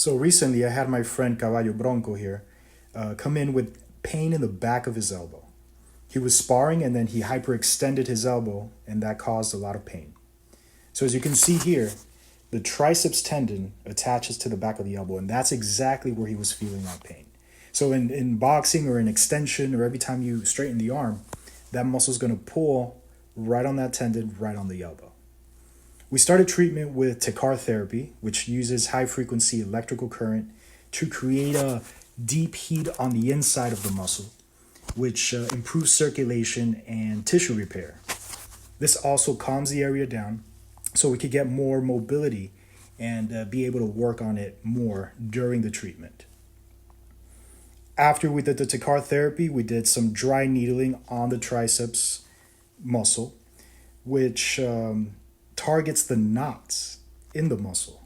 So recently, I had my friend Caballo Bronco here come in with pain in the back of his elbow. He was sparring and then he hyperextended his elbow, and that caused a lot of pain. So, as you can see here, the triceps tendon attaches to the back of the elbow, and that's exactly where he was feeling that pain. So, in boxing or in extension, or every time you straighten the arm, that muscle is going to pull right on that tendon, right on the elbow. We started treatment with Tekar therapy, which uses high frequency electrical current to create a deep heat on the inside of the muscle, which improves circulation and tissue repair. This also calms the area down so we could get more mobility and be able to work on it more during the treatment. After we did the Tekar therapy, we did some dry needling on the triceps muscle, which targets the knots in the muscle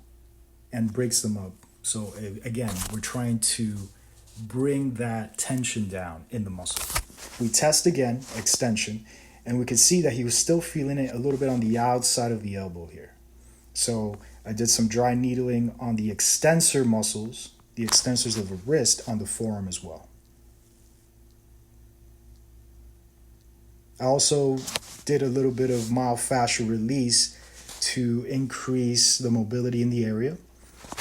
and breaks them up. So again, we're trying to bring that tension down in the muscle. We test again, extension, and we could see that he was still feeling it a little bit on the outside of the elbow here. So I did some dry needling on the extensor muscles, the extensors of the wrist on the forearm as well. I also did a little bit of myofascial release to increase the mobility in the area.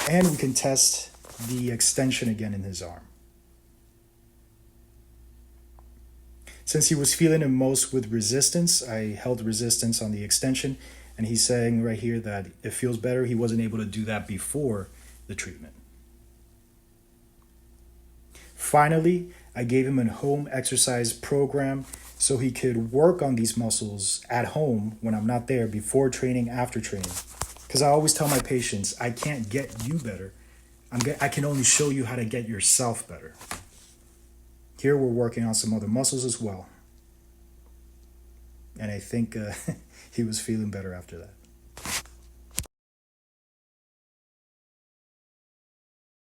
And we can test the extension again in his arm. Since he was feeling it most with resistance, I held resistance on the extension, and he's saying right here that it feels better. He wasn't able to do that before the treatment. Finally, I gave him a home exercise program so he could work on these muscles at home when I'm not there, before training, after training. Because I always tell my patients, I can't get you better. I can only show you how to get yourself better. Here we're working on some other muscles as well. And I think he was feeling better after that.